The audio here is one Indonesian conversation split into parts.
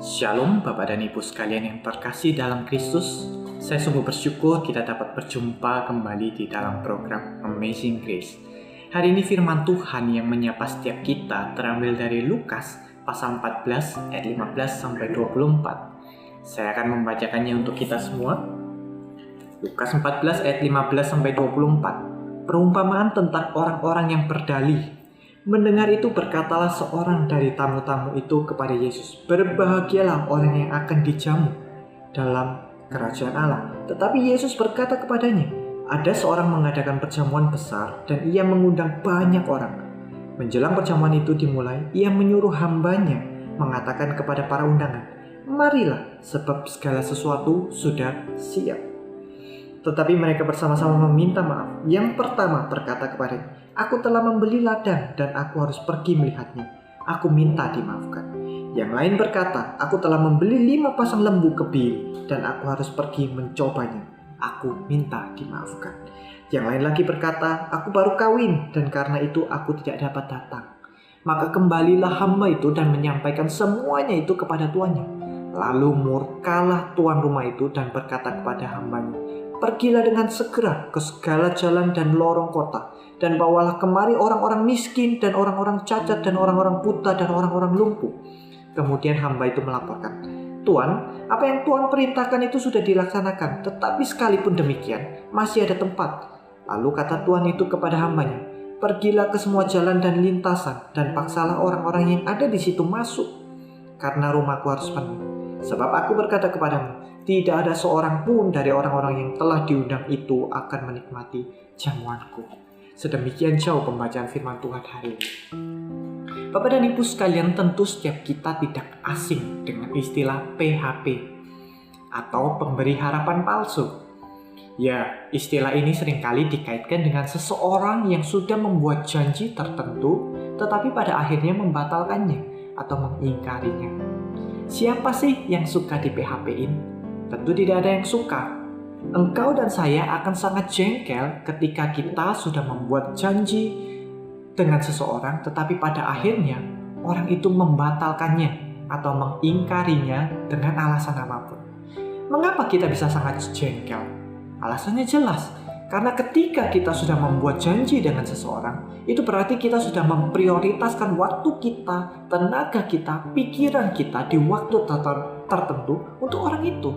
Shalom Bapak dan Ibu sekalian yang terkasih dalam Kristus. Saya sungguh bersyukur kita dapat berjumpa kembali di dalam program Amazing Grace. Hari ini firman Tuhan yang menyapa setiap kita terambil dari Lukas pasal 14 ayat 15 sampai 24. Saya akan membacakannya untuk kita semua. Lukas 14 ayat 15 sampai 24. Perumpamaan tentang orang-orang yang berdalih. Mendengar itu berkatalah seorang dari tamu-tamu itu kepada Yesus, "Berbahagialah orang yang akan dijamu dalam kerajaan Allah." Tetapi Yesus berkata kepadanya, "Ada seorang mengadakan perjamuan besar dan ia mengundang banyak orang. Menjelang perjamuan itu dimulai, ia menyuruh hambanya mengatakan kepada para undangan, 'Marilah, sebab segala sesuatu sudah siap.' Tetapi mereka bersama-sama meminta maaf. Yang pertama berkata kepadanya, 'Aku telah membeli ladang dan aku harus pergi melihatnya. Aku minta dimaafkan.' Yang lain berkata, 'Aku telah membeli 5 pasang lembu kebiri dan aku harus pergi mencobanya. Aku minta dimaafkan.' Yang lain lagi berkata, 'Aku baru kawin dan karena itu aku tidak dapat datang.' Maka kembalilah hamba itu dan menyampaikan semuanya itu kepada tuannya. Lalu murkalah tuan rumah itu dan berkata kepada hambanya, 'Pergilah dengan segera ke segala jalan dan lorong kota, dan bawalah kemari orang-orang miskin dan orang-orang cacat dan orang-orang buta dan orang-orang lumpuh.' Kemudian hamba itu melaporkan, 'Tuan, apa yang Tuan perintahkan itu sudah dilaksanakan, tetapi sekalipun demikian, masih ada tempat.' Lalu kata tuan itu kepada hambanya, 'Pergilah ke semua jalan dan lintasan, dan paksalah orang-orang yang ada di situ masuk, karena rumahku harus penuh. Sebab aku berkata kepadamu, tidak ada seorang pun dari orang-orang yang telah diundang itu akan menikmati jamuanku.'" Sedemikian jauh pembacaan firman Tuhan hari ini. Bapak dan Ibu sekalian, tentu setiap kita tidak asing dengan istilah PHP atau pemberi harapan palsu. Ya, istilah ini seringkali dikaitkan dengan seseorang yang sudah membuat janji tertentu tetapi pada akhirnya membatalkannya atau mengingkarinya. Siapa sih yang suka di PHP-in? Tentu tidak ada yang suka. Engkau dan saya akan sangat jengkel ketika kita sudah membuat janji dengan seseorang tetapi pada akhirnya orang itu membatalkannya atau mengingkarinya dengan alasan apapun. Mengapa kita bisa sangat jengkel? Alasannya jelas. Karena ketika kita sudah membuat janji dengan seseorang, itu berarti kita sudah memprioritaskan waktu kita, tenaga kita, pikiran kita di waktu tertentu untuk orang itu.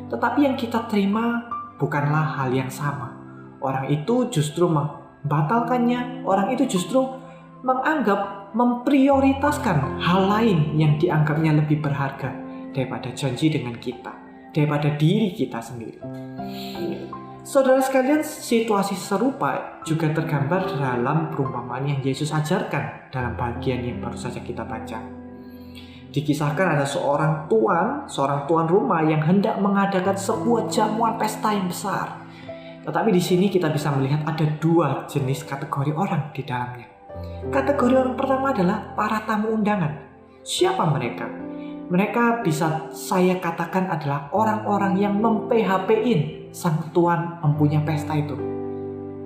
Tetapi yang kita terima bukanlah hal yang sama. Orang itu justru membatalkannya, orang itu justru menganggap memprioritaskan hal lain yang dianggapnya lebih berharga daripada janji dengan kita, daripada diri kita sendiri. Saudara sekalian, situasi serupa juga tergambar dalam perumpamaan yang Yesus ajarkan dalam bagian yang baru saja kita baca. Dikisahkan ada seorang tuan rumah yang hendak mengadakan sebuah jamuan pesta yang besar. Tetapi di sini kita bisa melihat ada 2 jenis kategori orang di dalamnya. Kategori orang pertama adalah para tamu undangan. Siapa mereka? Mereka bisa saya katakan adalah orang-orang yang mem-PHP-in sang tuan mempunyai pesta itu.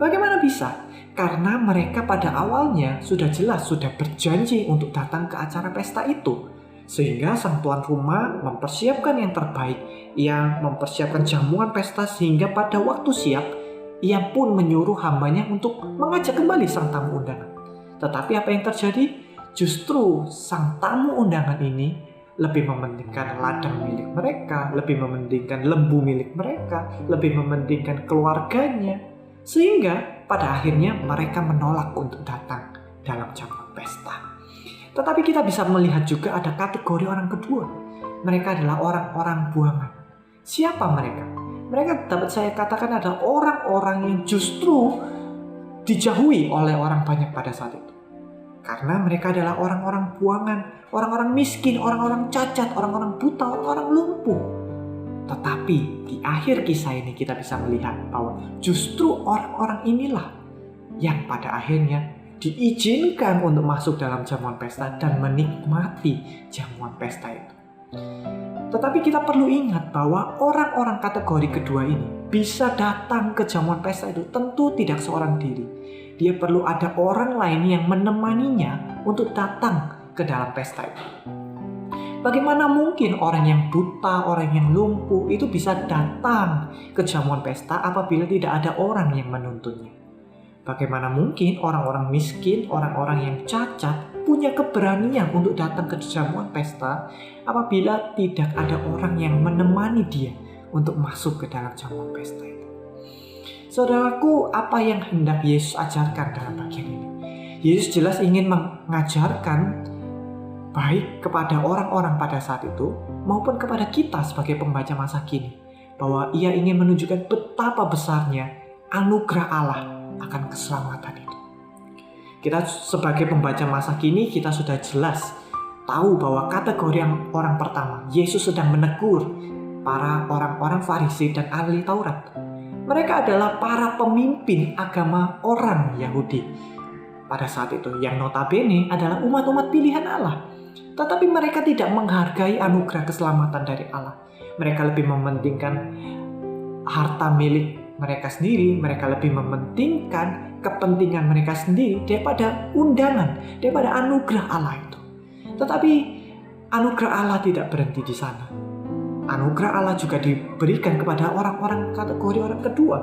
Bagaimana bisa? Karena mereka pada awalnya sudah jelas sudah berjanji untuk datang ke acara pesta itu. Sehingga sang tuan rumah mempersiapkan yang terbaik. Ia mempersiapkan jamuan pesta sehingga pada waktu siap, ia pun menyuruh hambanya untuk mengajak kembali sang tamu undangan. Tetapi apa yang terjadi? Justru sang tamu undangan ini lebih mementingkan ladang milik mereka, lebih mementingkan lembu milik mereka, lebih mementingkan keluarganya. Sehingga pada akhirnya mereka menolak untuk datang dalam jamuan pesta. Tetapi kita bisa melihat juga ada kategori orang kedua. Mereka adalah orang-orang buangan. Siapa mereka? Mereka dapat saya katakan adalah orang-orang yang justru dijauhi oleh orang banyak pada saat itu. Karena mereka adalah orang-orang buangan, orang-orang miskin, orang-orang cacat, orang-orang buta, orang-orang lumpuh. Tetapi di akhir kisah ini kita bisa melihat bahwa justru orang-orang inilah yang pada akhirnya diizinkan untuk masuk dalam jamuan pesta dan menikmati jamuan pesta itu. Tetapi kita perlu ingat bahwa orang-orang kategori kedua ini bisa datang ke jamuan pesta itu tentu tidak seorang diri. Dia perlu ada orang lain yang menemaninya untuk datang ke dalam pesta itu. Bagaimana mungkin orang yang buta, orang yang lumpuh itu bisa datang ke jamuan pesta apabila tidak ada orang yang menuntunnya? Bagaimana mungkin orang-orang miskin, orang-orang yang cacat punya keberanian untuk datang ke jamuan pesta apabila tidak ada orang yang menemani dia untuk masuk ke dalam jamuan pesta itu? Saudaraku, apa yang hendak Yesus ajarkan dalam bagian ini? Yesus jelas ingin mengajarkan baik kepada orang-orang pada saat itu maupun kepada kita sebagai pembaca masa kini, bahwa ia ingin menunjukkan betapa besarnya anugerah Allah akan keselamatan itu. Kita sebagai pembaca masa kini, kita sudah jelas tahu bahwa kategori yang orang pertama, Yesus sedang menegur para orang-orang Farisi dan ahli Taurat. Mereka adalah para pemimpin agama orang Yahudi pada saat itu, yang notabene adalah umat-umat pilihan Allah. Tetapi mereka tidak menghargai anugerah keselamatan dari Allah. Mereka lebih mementingkan harta milik mereka sendiri. Mereka lebih mementingkan kepentingan mereka sendiri daripada undangan, daripada anugerah Allah itu. Tetapi anugerah Allah tidak berhenti di sana. Anugerah Allah juga diberikan kepada orang-orang kategori orang kedua,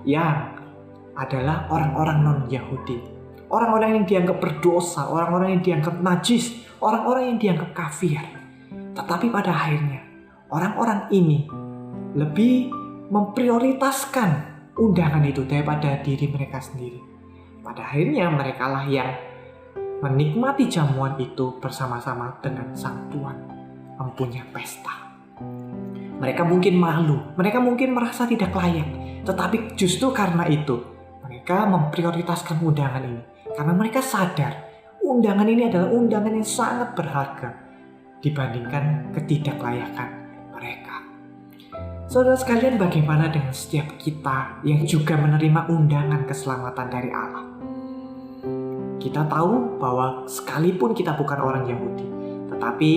yang adalah orang-orang non-Yahudi. Orang-orang yang dianggap berdosa, orang-orang yang dianggap najis, orang-orang yang dianggap kafir. Tetapi pada akhirnya, orang-orang ini lebih memprioritaskan undangan itu daripada diri mereka sendiri. Pada akhirnya mereka lah yang menikmati jamuan itu bersama-sama dengan Sang Tuhan, mempunyai pesta. Mereka mungkin malu, mereka mungkin merasa tidak layak. Tetapi justru karena itu, mereka memprioritaskan undangan ini. Karena mereka sadar undangan ini adalah undangan yang sangat berharga dibandingkan ketidaklayakan mereka. Saudara sekalian, bagaimana dengan setiap kita yang juga menerima undangan keselamatan dari Allah? Kita tahu bahwa sekalipun kita bukan orang Yahudi, tetapi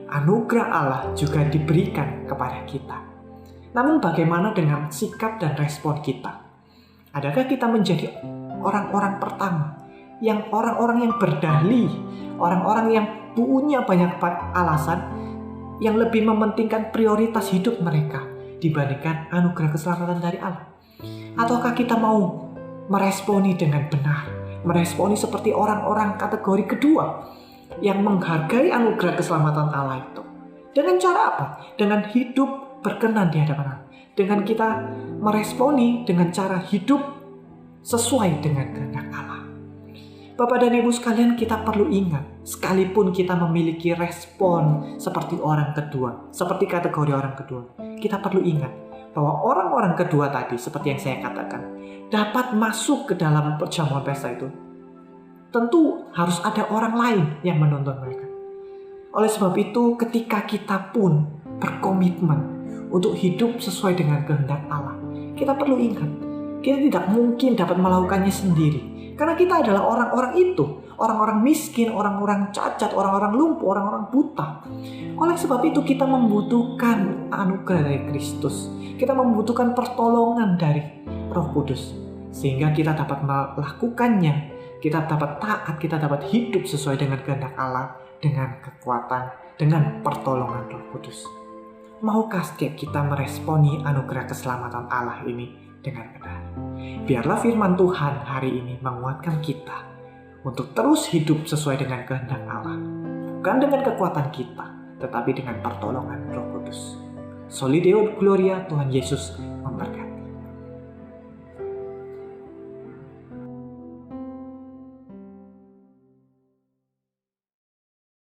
anugerah Allah juga diberikan kepada kita. Namun bagaimana dengan sikap dan respon kita? Adakah kita menjadi orang-orang pertama, yang orang-orang yang berdalih, orang-orang yang punya banyak alasan, yang lebih mementingkan prioritas hidup mereka dibandingkan anugerah keselamatan dari Allah? Ataukah kita mau meresponi dengan benar, meresponi seperti orang-orang kategori kedua yang menghargai anugerah keselamatan Allah itu? Dengan cara apa? Dengan hidup berkenan di hadapan Allah. Dengan kita meresponi dengan cara hidup sesuai dengan kehendak Allah. Bapak dan Ibu sekalian, kita perlu ingat, sekalipun kita memiliki respon seperti orang kedua, seperti kategori orang kedua, kita perlu ingat bahwa orang-orang kedua tadi, seperti yang saya katakan, dapat masuk ke dalam perjamuan pesta itu. Tentu harus ada orang lain yang menuntun mereka. Oleh sebab itu, ketika kita pun berkomitmen untuk hidup sesuai dengan kehendak Allah, kita perlu ingat, kita tidak mungkin dapat melakukannya sendiri. Karena kita adalah orang-orang itu, orang-orang miskin, orang-orang cacat, orang-orang lumpuh, orang-orang buta. Oleh sebab itu kita membutuhkan anugerah dari Kristus. Kita membutuhkan pertolongan dari Roh Kudus. Sehingga kita dapat melakukannya, kita dapat taat, kita dapat hidup sesuai dengan kehendak Allah, dengan kekuatan, dengan pertolongan Roh Kudus. Maukah setiap kita meresponi anugerah keselamatan Allah ini dengan benar? Biarlah firman Tuhan hari ini menguatkan kita untuk terus hidup sesuai dengan kehendak Allah. Bukan dengan kekuatan kita, tetapi dengan pertolongan Roh Kudus. Soli Deo Gloria, Tuhan Yesus memberkati.